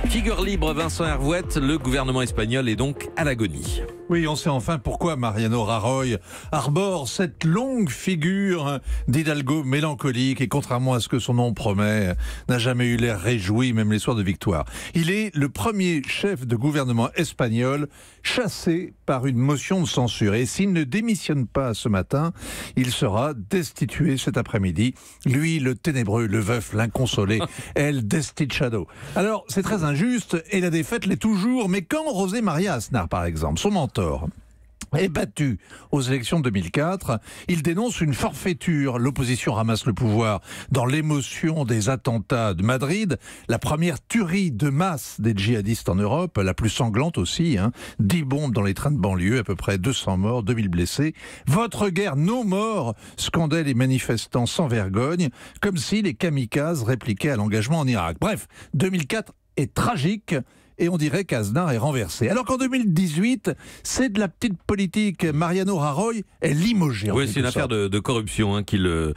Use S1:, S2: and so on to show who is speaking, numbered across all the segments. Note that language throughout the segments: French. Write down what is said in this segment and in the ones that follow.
S1: Figure libre, Vincent Hervouette, le gouvernement espagnol est donc à l'agonie.
S2: Oui, on sait enfin pourquoi Mariano Rajoy arbore cette longue figure d'hidalgo mélancolique et, contrairement à ce que son nom promet, n'a jamais eu l'air réjoui, même les soirs de victoire. Il est le premier chef de gouvernement espagnol chassé par une motion de censure. Et s'il ne démissionne pas ce matin, il sera destitué cet après-midi. Lui, le ténébreux, le veuf, l'inconsolé, El Desdichado. Alors, c'est très injuste et la défaite l'est toujours. Mais quand José María Aznar, par exemple, son mentor, est battu aux élections de 2004, il dénonce une forfaiture. L'opposition ramasse le pouvoir dans l'émotion des attentats de Madrid, la première tuerie de masse des djihadistes en Europe, la plus sanglante aussi, 10 bombes dans les trains de banlieue, à peu près 200 morts, 2000 blessés. Votre guerre, nos morts, scandaient les manifestants sans vergogne, comme si les kamikazes répliquaient à l'engagement en Irak. Bref, 2004 est tragique. Et on dirait qu'Aznar est renversé. Alors qu'en 2018, c'est de la petite politique. Mariano Rajoy est limogé.
S1: Oui, c'est une affaire de corruption qui le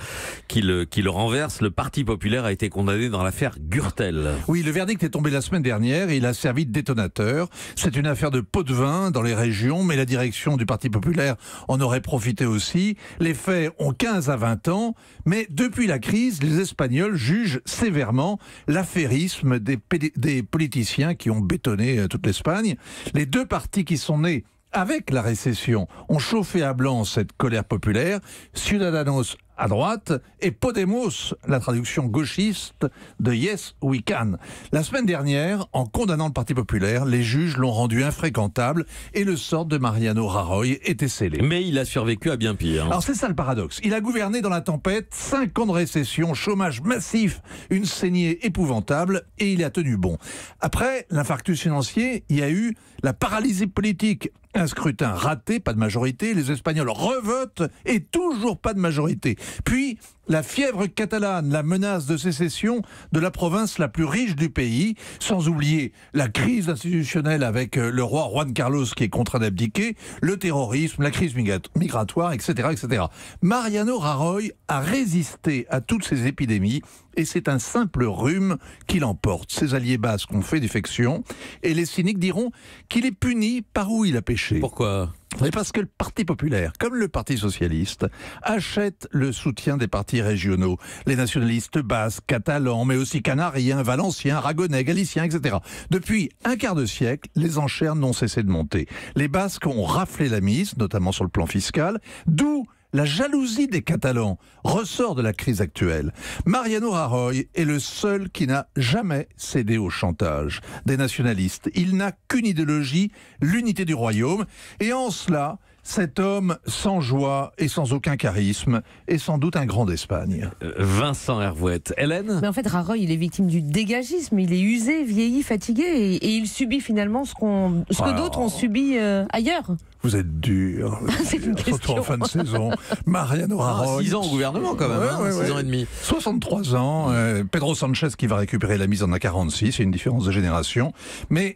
S1: renverse. Le Parti populaire a été condamné dans l'affaire Gürtel.
S2: Oui, le verdict est tombé la semaine dernière et il a servi de détonateur. C'est une affaire de pot de vin dans les régions, mais la direction du Parti populaire en aurait profité aussi. Les faits ont 15 à 20 ans, mais depuis la crise, les Espagnols jugent sévèrement l'affairisme des politiciens qui ont bétonné toute l'Espagne. Les deux partis qui sont nés avec la récession ont chauffé à blanc cette colère populaire. Ciudadanos à droite et Podemos, la traduction gauchiste de Yes We Can. La semaine dernière, en condamnant le Parti populaire, les juges l'ont rendu infréquentable et le sort de Mariano Rajoy était scellé.
S1: Mais il a survécu à bien pire.
S2: Alors c'est ça le paradoxe. Il a gouverné dans la tempête, 5 ans de récession, chômage massif, une saignée épouvantable et il a tenu bon. Après l'infarctus financier, il y a eu la paralysie politique. Un scrutin raté, pas de majorité, les Espagnols revotent et toujours pas de majorité. Puis, la fièvre catalane, la menace de sécession de la province la plus riche du pays, sans oublier la crise institutionnelle avec le roi Juan Carlos qui est contraint d'abdiquer, le terrorisme, la crise migratoire, etc., etc. Mariano Rajoy a résisté à toutes ces épidémies et c'est un simple rhume qui l'emporte. Ses alliés basques ont fait défection et les cyniques diront qu'il est puni par où il a péché.
S1: Pourquoi ?
S2: Mais parce que le Parti populaire, comme le Parti socialiste, achète le soutien des partis régionaux. Les nationalistes basques, catalans, mais aussi canariens, valenciens, aragonais, galiciens, etc. Depuis un quart de siècle, les enchères n'ont cessé de monter. Les Basques ont raflé la mise, notamment sur le plan fiscal, d'où la jalousie des Catalans ressort de la crise actuelle. Mariano Rajoy est le seul qui n'a jamais cédé au chantage des nationalistes. Il n'a qu'une idéologie, l'unité du royaume. Et en cela, cet homme sans joie et sans aucun charisme est sans doute un grand d'Espagne.
S1: Vincent Hervouette. Hélène ?
S3: Mais en fait, Rajoy, il est victime du dégagisme. Il est usé, vieilli, fatigué. Et il subit finalement ce que d'autres ont subi ailleurs.
S2: Vous êtes dur.
S3: C'est une question.
S2: Surtout en fin de saison. Mariano Rajoy.
S1: 6 ans au gouvernement quand même, 6 ans et demi.
S2: 63 ans. Pedro Sanchez qui va récupérer la mise en a 46. C'est une différence de génération. Mais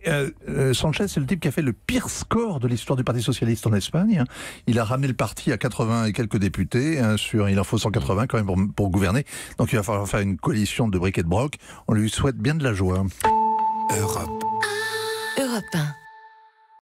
S2: Sanchez, c'est le type qui a fait le pire score de l'histoire du Parti socialiste en Espagne. Il a ramené le parti à 80 et quelques députés. Il en faut 180 quand même pour gouverner. Donc il va falloir faire une coalition de bric et de broc. On lui souhaite bien de la joie.
S4: Europe 1.